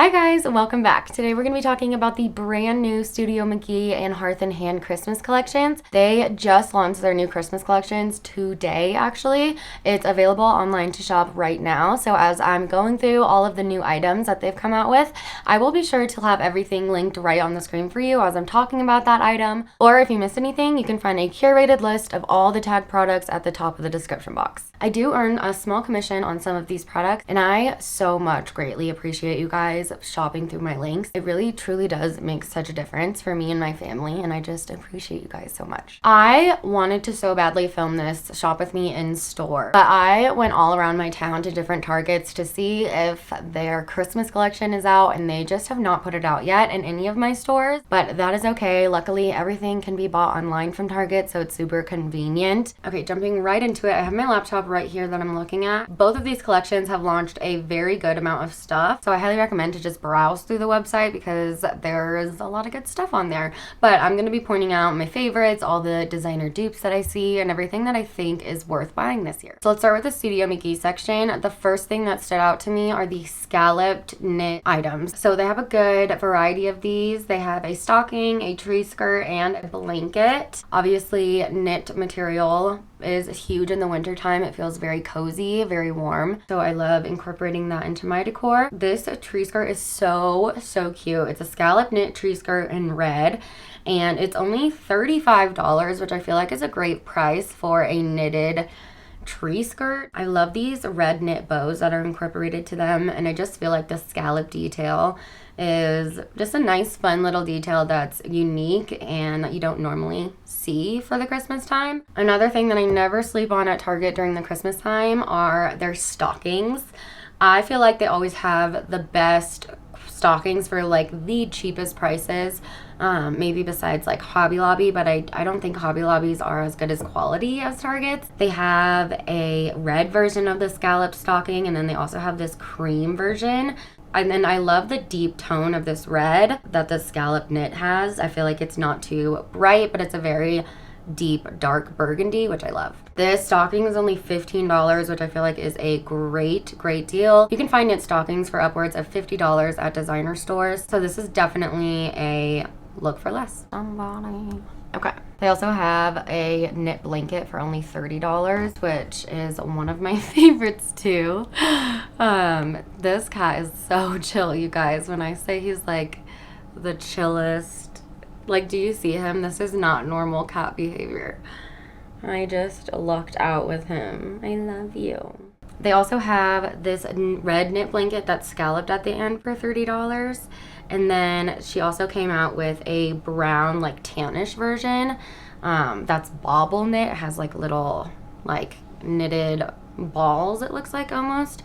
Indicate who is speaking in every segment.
Speaker 1: Hi guys, welcome back. Today we're going to be talking about the brand new Studio McGee and Hearth and Hand Christmas collections. They just launched their new Christmas collections today, actually. It's available online to shop right now. So as I'm going through all of the new items that they've come out with, I will be sure to have everything linked right on the screen for you as I'm talking about that item. Or if you missed anything, you can find a curated list of all the tagged products at the top of the description box. I do earn a small commission on some of these products, and I so much greatly appreciate you guys shopping through my links. It really truly does make such a difference for me and my family, and I just appreciate you guys so much. I wanted to so badly film this shop with me in store, but I went all around my town to different Targets to see if their Christmas collection is out, and they just have not put it out yet in any of my stores, but that is okay. Luckily, everything can be bought online from Target, so it's super convenient. Okay, jumping right into it, I have my laptop right here that I'm looking at. Both of these collections have launched a very good amount of stuff, so I highly recommend to just browse through the website because there's a lot of good stuff on there. But I'm going to be pointing out my favorites, all the designer dupes that I see, and everything that I think is worth buying this year. So let's start with the Studio McGee section. The first thing that stood out to me are the scalloped knit items. So they have a good variety of these. They have a stocking, a tree skirt, and a blanket. Obviously, knit material is huge in the winter time. It feels very cozy, very warm. So I love incorporating that into my decor. This tree skirt is so cute. It's a scallop knit tree skirt in red, and it's only $35, which I feel like is a great price for a knitted tree skirt. I love these red knit bows that are incorporated to them, and I just feel like the scallop detail is just a nice fun little detail that's unique and that you don't normally see for the Christmas time. Another thing that I never sleep on at Target during the Christmas time are their stockings. I feel like they always have the best stockings for like the cheapest prices, maybe besides like Hobby Lobby, but I don't think Hobby Lobbies are as good as quality as Target's. They have a red version of the scallop stocking, and then they also have this cream version. And then I love the deep tone of this red that the scallop knit has. I feel like it's not too bright, but it's a very deep dark burgundy, which I love. This stocking is only $15, which I feel like is a great deal. You can find knit stockings for upwards of $50 at designer stores, so this is definitely a look for less. Okay. They also have a knit blanket for only $30, which is one of my favorites too. This cat is so chill, you guys. When I say he's like the chillest, like, do you see him? This is not normal cat behavior. I just lucked out with him. I love you. They also have this red knit blanket that's scalloped at the end for $30. And then she also came out with a brown, like tannish version that's bobble knit. It has like little like knitted balls, it looks like almost,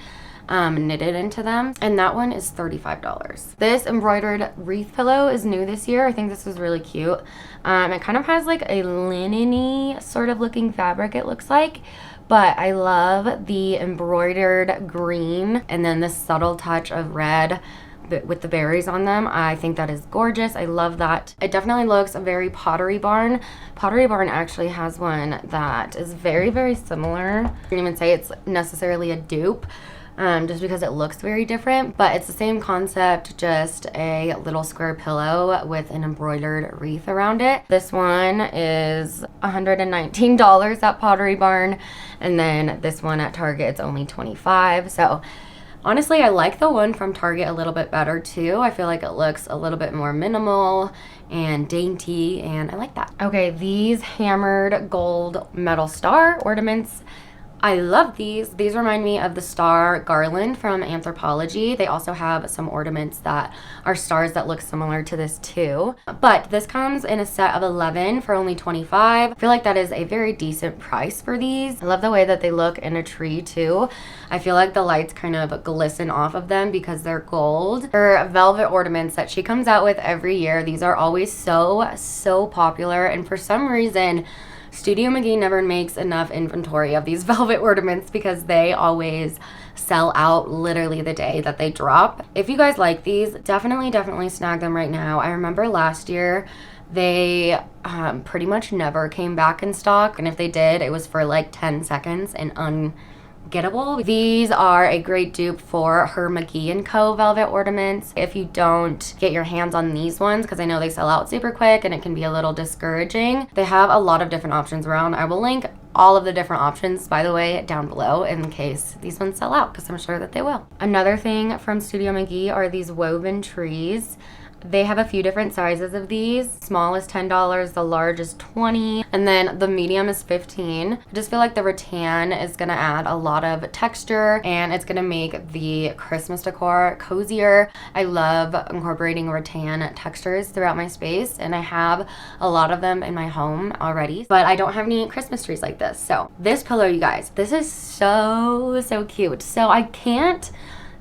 Speaker 1: knitted into them. And that one is $35. This embroidered wreath pillow is new this year. I think this is really cute. It kind of has like a linen-y sort of looking fabric, it looks like. But I love the embroidered green and then the subtle touch of red with the berries on them. I think that is gorgeous. I love that. It definitely looks very Pottery Barn. Pottery Barn actually has one that is very similar. I can't even say it's necessarily a dupe, just because it looks very different, but it's the same concept, just a little square pillow with an embroidered wreath around it. This one is $119 at Pottery Barn, and then this one at Target it's only $25. So honestly, I like the one from Target a little bit better too. I feel like it looks a little bit more minimal and dainty, and I like that. Okay, these hammered gold metal star ornaments, I love these. These remind me of the star garland from Anthropologie. They also have some ornaments that are stars that look similar to this too. But this comes in a set of 11 for only $25. I feel like that is a very decent price for these. I love the way that they look in a tree too. I feel like the lights kind of glisten off of them because they're gold. Her velvet ornaments that she comes out with every year, these are always so popular, and for some reason Studio McGee never makes enough inventory of these velvet ornaments because they always sell out literally the day that they drop. If you guys like these, definitely snag them right now. I remember last year they pretty much never came back in stock, and if they did, it was for like 10 seconds and gettable. These are a great dupe for her mcgee & Co. velvet ornaments. If you don't get your hands on these ones, because I know they sell out super quick and it can be a little discouraging, they have a lot of different options around. I will link all of the different options, by the way, down below in case these ones sell out, because I'm sure that they will. Another thing from Studio McGee are these woven trees. They have a few different sizes of these. Small is $10, the large is $20, and then the medium is $15. I just feel like the rattan is gonna add a lot of texture and it's gonna make the Christmas decor cozier. I love incorporating rattan textures throughout my space, and I have a lot of them in my home already, but I don't have any Christmas trees like this. So this pillow, you guys, this is so cute. So I can't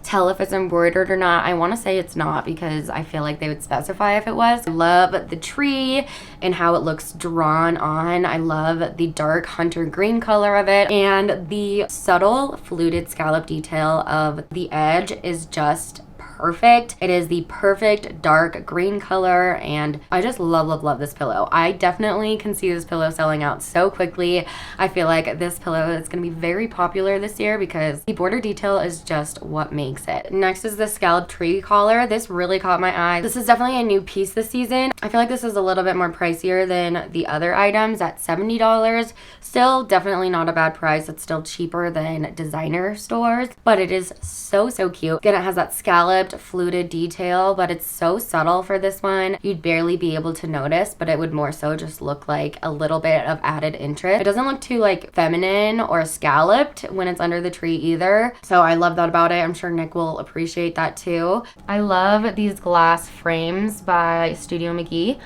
Speaker 1: tell if it's embroidered or not. I want to say it's not because I feel like they would specify if it was. I love the tree and how it looks drawn on. I love the dark hunter green color of it, and the subtle fluted scallop detail of the edge is just perfect. It is the perfect dark green color, and I just love this pillow. I definitely can see this pillow selling out so quickly. I feel like this pillow is going to be very popular this year because the border detail is just what makes it. Next is the scallop tree collar. This really caught my eye. This is definitely a new piece this season. I feel like this is a little bit more pricier than the other items at $70. Still definitely not a bad price. It's still cheaper than designer stores, but it is so cute. Again, it has that scallop fluted detail, but it's so subtle for this one. You'd barely be able to notice, but it would more so just look like a little bit of added interest. It doesn't look too like feminine or scalloped when it's under the tree either. So I love that about it. I'm sure Nick will appreciate that too. I love these glass frames by Studio McGee.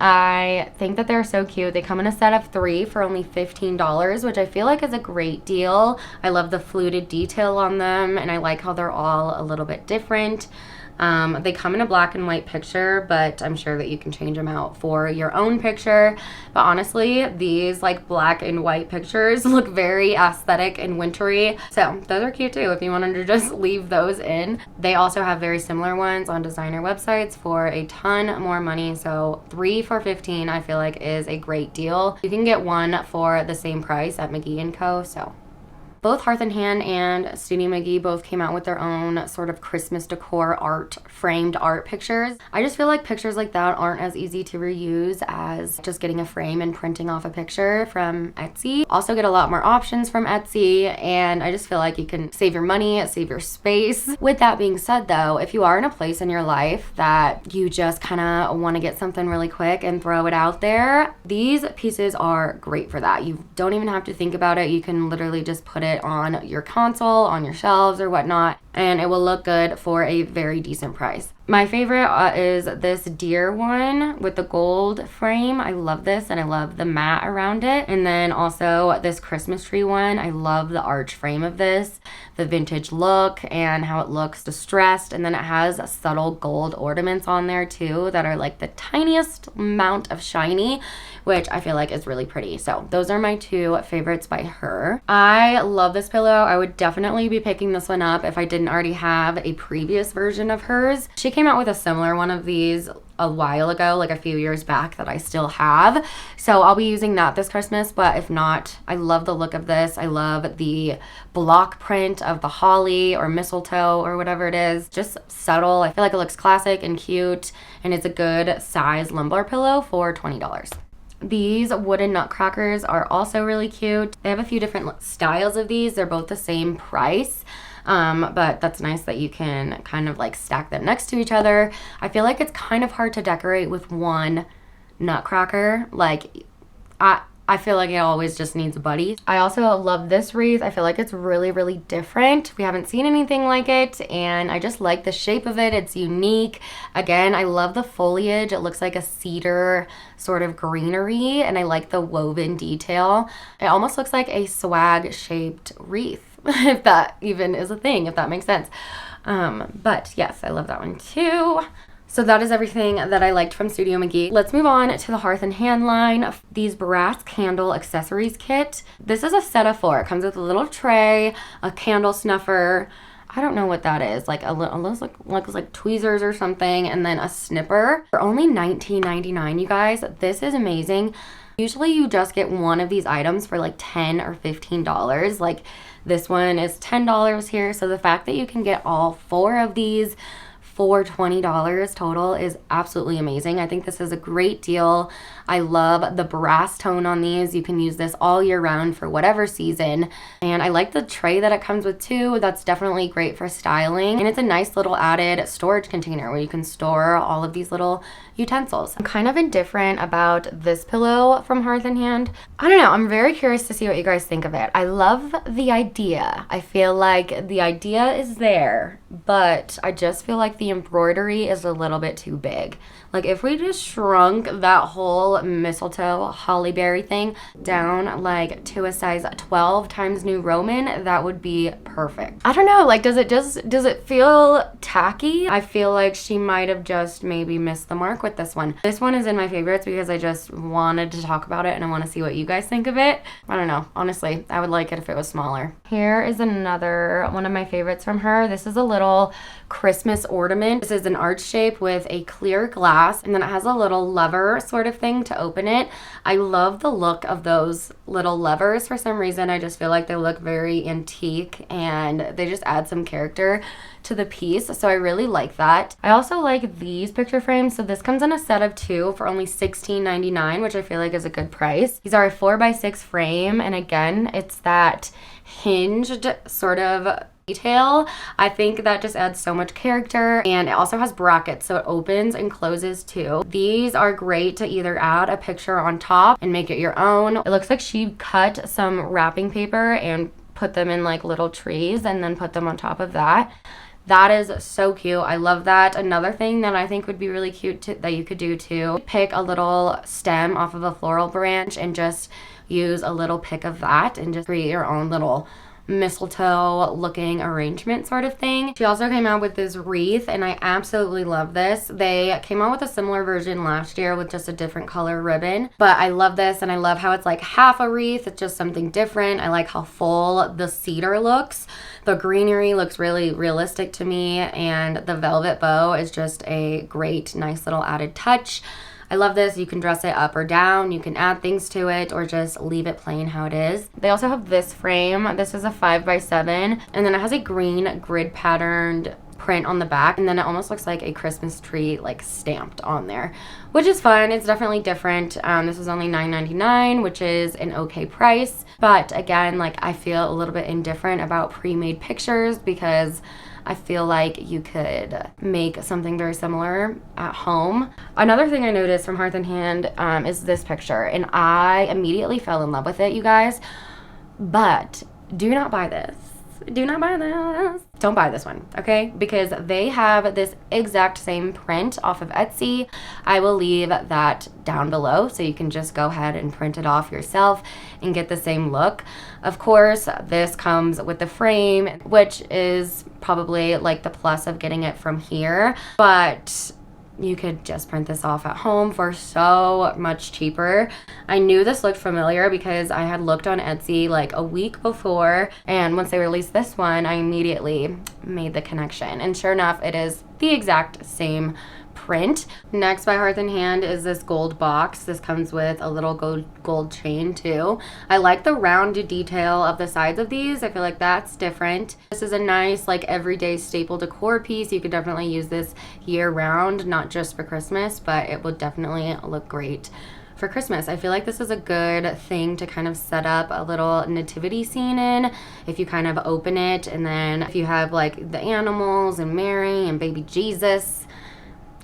Speaker 1: I think that they're so cute. They come in a set of 3 for only $15, which I feel like is a great deal. I love the fluted detail on them, and I like how they're all a little bit different. They come in a black and white picture, but I'm sure that you can change them out for your own picture. But honestly, these like black and white pictures look very aesthetic and wintry. So those are cute too if you wanted to just leave those in. They also have very similar ones on designer websites for a ton more money. So 3 for $15 I feel like is a great deal. You can get one for the same price at mcgee & Co. So both Hearth and Hand and Studio McGee both came out with their own sort of Christmas decor art, framed art pictures. I just feel like pictures like that aren't as easy to reuse as just getting a frame and printing off a picture from Etsy. Also get a lot more options from Etsy, and I just feel like you can save your money, save your space. With that being said though, if you are in a place in your life that you just kind of want to get something really quick and throw it out there, these pieces are great for that. You don't even have to think about it. You can literally just put it on your console, on your shelves or whatnot, and it will look good for a very decent price. My favorite is this deer one with the gold frame. I love this, and I love the mat around it. And then also this Christmas tree one. I love the arch frame of this, the vintage look and how it looks distressed. And then it has subtle gold ornaments on there too that are like the tiniest amount of shiny, which I feel like is really pretty. So those are my 2 favorites by her. I love this pillow. I would definitely be picking this one up if I didn't already have a previous version of hers. She came out with a similar one of these a while ago, like a few years back, that I still have. So I'll be using that this Christmas, but if not, I love the look of this. I love the block print of the holly or mistletoe or whatever it is. Just subtle. I feel like it looks classic and cute, and it's a good size lumbar pillow for $20. These wooden nutcrackers are also really cute. They have a few different styles of these. They're both the same price. But that's nice that you can kind of like stack them next to each other. I feel like it's kind of hard to decorate with one nutcracker. Like, I feel like it always just needs a buddy. I also love this wreath. I feel like it's really different. We haven't seen anything like it, and I just like the shape of it. It's unique. Again, I love the foliage. It looks like a cedar sort of greenery, and I like the woven detail. It almost looks like a swag shaped wreath, if that even is a thing, if that makes sense. But yes, I love that one too. So that is everything that I liked from Studio McGee. Let's move on to the Hearth and Hand line. These brass candle accessories kit. This is a set of 4. It comes with a little tray, a candle snuffer. I don't know what that is. Like looks like tweezers or something, and then a snipper. For only $19.99, you guys. This is amazing. Usually you just get one of these items for like $10 or $15. Like this one is $10 here. So the fact that you can get all 4 of these for $20 total is absolutely amazing. I think this is a great deal. I love the brass tone on these. You can use this all year round for whatever season. And I like the tray that it comes with too. That's definitely great for styling. And it's a nice little added storage container where you can store all of these little utensils. I'm kind of indifferent about this pillow from Hearth and Hand. I don't know. I'm very curious to see what you guys think of it. I love the idea. I feel like the idea is there, but I just feel like the embroidery is a little bit too big. Like if we just shrunk that whole mistletoe holly berry thing down like to a size 12 times New Roman, that would be perfect. I don't know, like does it feel tacky? I feel like she might have just maybe missed the mark with this one. This one is in my favorites because I just wanted to talk about it and I want to see what you guys think of it. I don't know, honestly, I would like it if it was smaller. Here is another one of my favorites from her. This is a little Christmas ornament. This is an arch shape with a clear glass, and then it has a little lever sort of thing to open it. I love the look of those little levers. For some reason, I just feel like they look very antique and they just add some character to the piece, so I really like that. I also like these picture frames. So this comes in a set of 2 for only $16.99, which I feel like is a good price. These are a 4x6 frame, and again, it's that hinged sort of detail. I think that just adds so much character, and it also has brackets so it opens and closes too. These are great to either add a picture on top and make it your own. It looks like she cut some wrapping paper and put them in like little trees and then put them on top of that. That is so cute. I love that. Another thing that I think would be really cute that you could do too, pick a little stem off of a floral branch and just use a little pick of that and just create your own little mistletoe looking arrangement sort of thing. She also came out with this wreath, and I absolutely love this. They came out with a similar version last year with just a different color ribbon, but I love this, and I love how it's like half a wreath. It's just something different. I like how full the cedar looks. The greenery looks really realistic to me, and the velvet bow is just a great, nice little added touch. I love this. You can dress it up or down. You can add things to it or just leave it plain how it is. They also have this frame. This is a 5x7, and then it has a green grid patterned print on the back, and then it almost looks like a Christmas tree like stamped on there, which is fun. It's definitely different. This is only $9.99, which is an okay price, but again, like I feel a little bit indifferent about pre-made pictures because I feel like you could make something very similar at home. Another thing I noticed from Hearth and Hand is this picture, and I immediately fell in love with it, you guys. But do not buy this. Do not buy this. Don't buy this one, okay? Because they have this exact same print off of Etsy. I will leave that down below so you can just go ahead and print it off yourself and get the same look. Of course, this comes with the frame, which is probably like the plus of getting it from here, but you could just print this off at home for so much cheaper. I knew this looked familiar because I had looked on Etsy like a week before, and once they released this one, I immediately made the connection, and sure enough, it is the exact same print. Next by Hearth and Hand is this gold box. This comes with a little gold chain too. I like the round detail of the sides of these. I feel like that's different. This is a nice like everyday staple decor piece. You could definitely use this year round, not just for Christmas, but it would definitely look great for Christmas. I feel like this is a good thing to kind of set up a little nativity scene in. If you kind of open it, and then if you have like the animals and Mary and baby Jesus,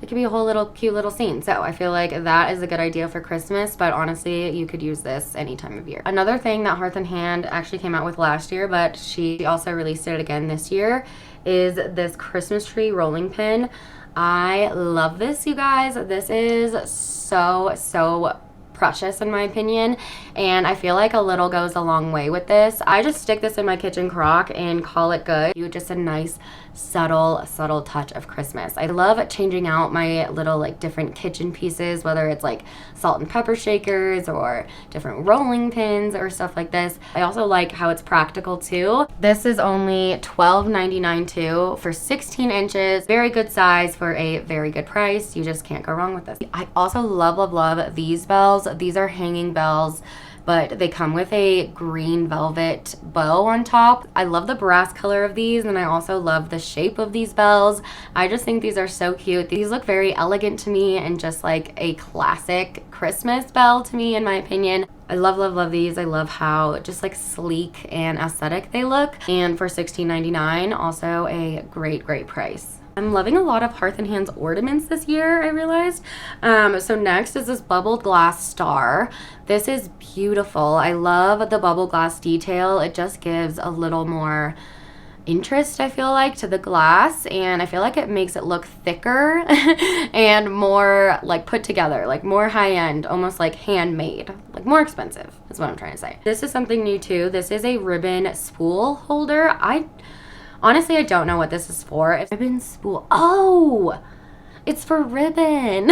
Speaker 1: it could be a whole little cute little scene. So I feel like that is a good idea for Christmas, but honestly, you could use this any time of year. Another thing that Hearth and Hand actually came out with last year, but she also released it again this year, is this Christmas tree rolling pin. I love this, you guys. This is so precious in my opinion, and I feel like a little goes a long way with this. I just stick this in my kitchen crock and call it good. Just a nice subtle touch of Christmas. I love changing out my little like different kitchen pieces, whether it's like salt and pepper shakers or different rolling pins or stuff like this. I also like how it's practical too. This is only $12.99 too for 16 inches. Very good size for a very good price. You just can't go wrong with this. I also love these bells. These are hanging bells, but they come with a green velvet bow on top. I love the brass color of these, and I also love the shape of these bells. I just think these are so cute. These look very elegant to me and just like a classic Christmas bell to me, in my opinion. I love, love, love these. I love how just like sleek and aesthetic they look. And for $16.99, also a great, great price. I'm loving a lot of Hearth and Hand's ornaments this year, I realized. So next is this bubbled glass star. This is beautiful. I love the bubble glass detail. It just gives a little more interest, I feel like, to the glass, and I feel like it makes it look thicker and more like put together, like more high-end, almost like handmade, like more expensive is what I'm trying to say. This is something new too. This is a ribbon spool holder. Honestly, I don't know what this is for. Ribbon spool. Oh, it's for ribbon.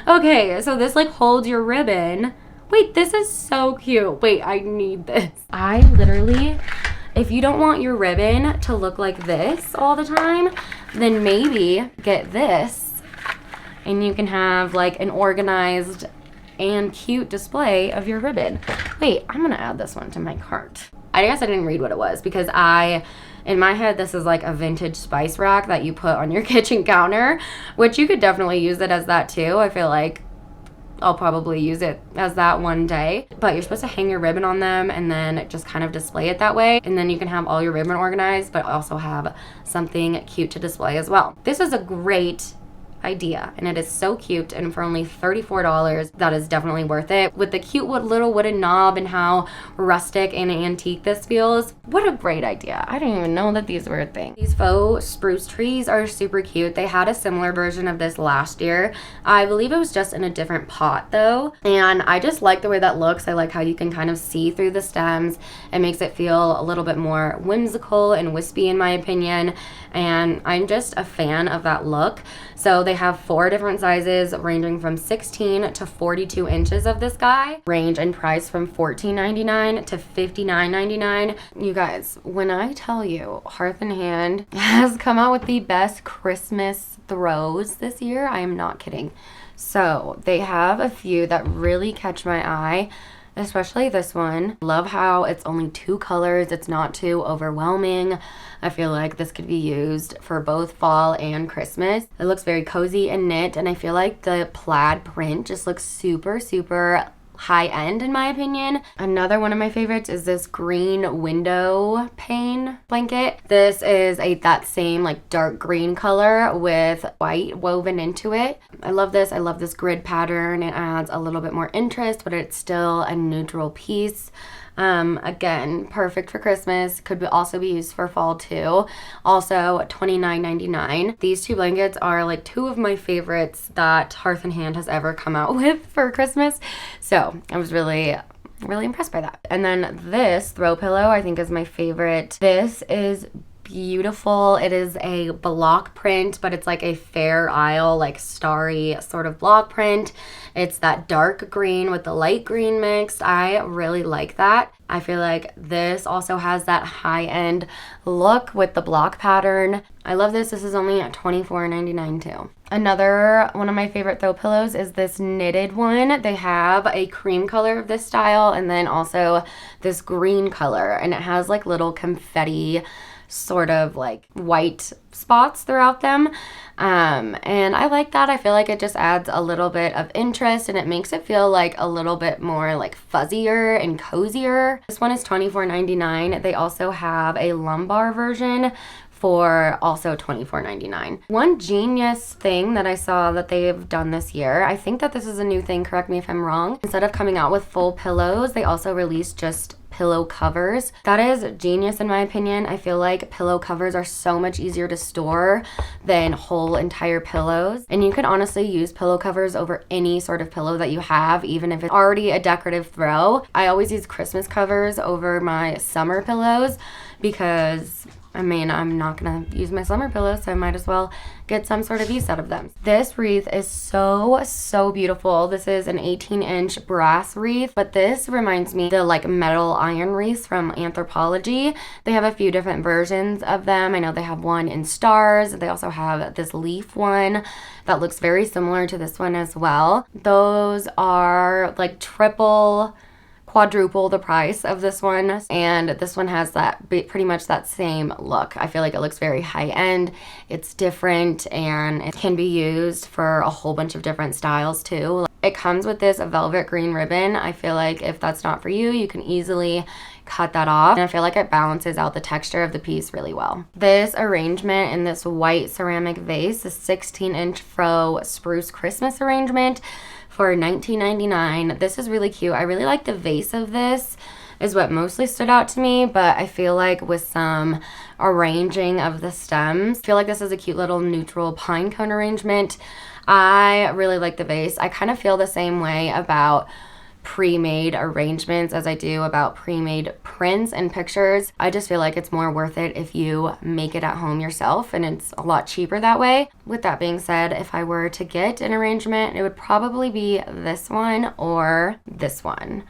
Speaker 1: Okay, so this like holds your ribbon. Wait, this is so cute. Wait, I need this. I literally, if you don't want your ribbon to look like this all the time, then maybe get this and you can have like an organized and cute display of your ribbon. Wait, I'm gonna add this one to my cart. I guess I didn't read what it was because in my head, this is like a vintage spice rack that you put on your kitchen counter, which you could definitely use it as that too. I feel like I'll probably use it as that one day. But you're supposed to hang your ribbon on them and then just kind of display it that way. And then you can have all your ribbon organized, but also have something cute to display as well. This is a great idea, and it is so cute, and for only $34, that is definitely worth it. With the cute little wooden knob and how rustic and antique this feels, what a great idea. I didn't even know that these were a thing. These faux spruce trees are super cute. They had a similar version of this last year. I believe it was just in a different pot though, and I just like the way that looks. I like how you can kind of see through the stems. It makes it feel a little bit more whimsical and wispy, in my opinion, and I'm just a fan of that look. So they have 4 different sizes ranging from 16 to 42 inches of this guy. Range in price from $14.99 to $59.99. You guys, when I tell you Hearth and Hand has come out with the best Christmas throws this year, I am not kidding. So they have a few that really catch my eye, especially this one. Love how it's only 2 colors. It's not too overwhelming. I feel like this could be used for both fall and Christmas. It looks very cozy and knit, and I feel like the plaid print just looks super, super high end, in my opinion. Another one of my favorites is this green window pane blanket. This is that same like dark green color with white woven into it. I love this. I love this grid pattern. It adds a little bit more interest, but it's still a neutral piece. Again, perfect for Christmas. Could also be used for fall too. Also $29.99. These 2 blankets are like 2 of my favorites that Hearth and Hand has ever come out with for Christmas. So I was really impressed by that. And then this throw pillow I think is my favorite. This is beautiful. It is a block print, but it's like a Fair Isle, like starry sort of block print. It's that dark green with the light green mixed. I really like that. I feel like this also has that high-end look with the block pattern. I love this. This is only $24.99 too. Another one of my favorite throw pillows is this knitted one. They have a cream color of this style and then also this green color, and it has like little confetti sort of like white spots throughout them, and I like that. I feel like it just adds a little bit of interest and it makes it feel like a little bit more like fuzzier and cozier. This one is $24.99. They also have a lumbar version for also $24.99. One genius thing that I saw that they've done this year, I think that this is a new thing, correct me if I'm wrong. Instead of coming out with full pillows, they also released just pillow covers. That is genius in my opinion. I feel like pillow covers are so much easier to store than whole entire pillows. And you can honestly use pillow covers over any sort of pillow that you have, even if it's already a decorative throw. I always use Christmas covers over my summer pillows because I mean, I'm not gonna use my summer pillows, so I might as well get some sort of use out of them. This wreath is so beautiful. This is an 18-inch brass wreath, but this reminds me of the like metal iron wreaths from Anthropologie. They have a few different versions of them. I know they have one in stars. They also have this leaf one that looks very similar to this one as well. Those are like quadruple the price of this one, and this one has that pretty much that same look. I feel like it looks very high end, it's different, and it can be used for a whole bunch of different styles too. It comes with this velvet green ribbon. I feel like if that's not for you, you can easily cut that off, and I feel like it balances out the texture of the piece really well. This arrangement in this white ceramic vase, a 16-inch faux spruce Christmas arrangement for $19.99. This is really cute. I really like the vase of this, is what mostly stood out to me, but I feel like with some arranging of the stems, I feel like this is a cute little neutral pine cone arrangement. I really like the vase. I kind of feel the same way about pre-made arrangements as I do about pre-made prints and pictures. I just feel like it's more worth it if you make it at home yourself, and it's a lot cheaper that way. With that being said, if I were to get an arrangement, it would probably be this one or this one.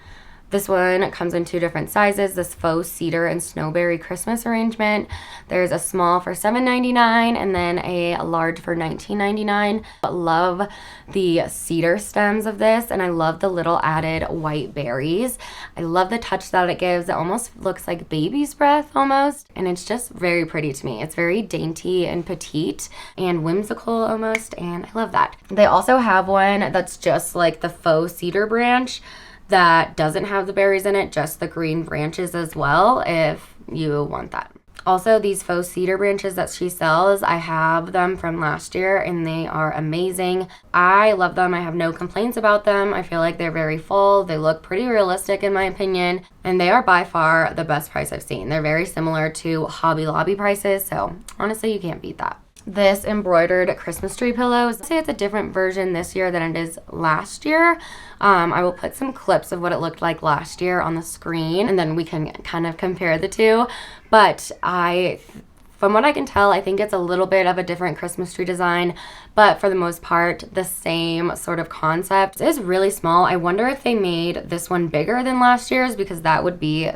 Speaker 1: This one comes in two different sizes, this faux cedar and snowberry Christmas arrangement. There's a small for $7.99 and then a large for $19.99. I love the cedar stems of this, and I love the little added white berries. I love the touch that it gives. It almost looks like baby's breath almost, and it's just very pretty to me. It's very dainty and petite and whimsical almost, and I love that. They also have one that's just like the faux cedar branch that doesn't have the berries in it, just the green branches as well, if you want that. Also, these faux cedar branches that she sells, I have them from last year and they are amazing. I love them. I have no complaints about them. I feel like they're very full. They look pretty realistic in my opinion, and they are by far the best price I've seen. They're very similar to Hobby Lobby prices, so honestly, you can't beat that. This embroidered Christmas tree pillows, I'd say it's a different version this year than it is last year. I will put some clips of what it looked like last year on the screen, and then we can kind of compare the two. But from what I can tell, I think it's a little bit of a different Christmas tree design, but for the most part, the same sort of concept. It is really small. I wonder if they made this one bigger than last year's, because that would be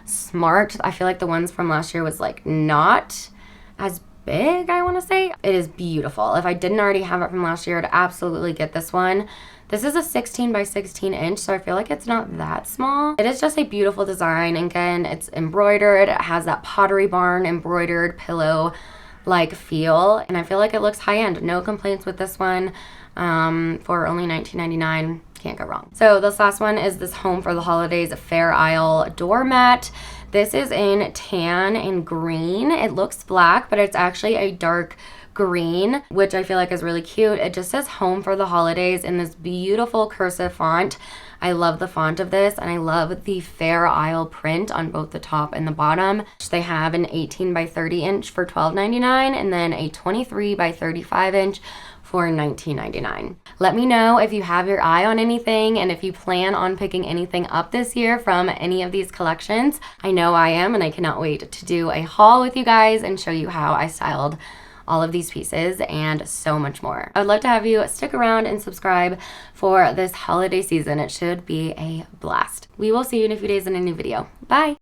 Speaker 1: smart. I feel like the ones from last year was like not as big, I want to say. It is beautiful. If I didn't already have it from last year, I'd absolutely get this one. This is a 16 by 16 inch, so I feel like it's not that small. It is just a beautiful design. Again, it's embroidered. It has that Pottery Barn embroidered pillow like feel, and I feel like it looks high-end. No complaints with this one. For only $19.99, can't go wrong. So this last one is this Home for the Holidays Fair Isle doormat. This is in tan and green. It looks black, but it's actually a dark green, which I feel like is really cute. It just says Home for the Holidays in this beautiful cursive font. I love the font of this, and I love the Fair Isle print on both the top and the bottom. They have an 18 by 30 inch for $12.99 and then a 23 by 35 inch for $19.99. Let me know if you have your eye on anything and if you plan on picking anything up this year from any of these collections. I know I am, and I cannot wait to do a haul with you guys and show you how I styled all of these pieces and so much more. I would love to have you stick around and subscribe for this holiday season. It should be a blast. We will see you in a few days in a new video. Bye.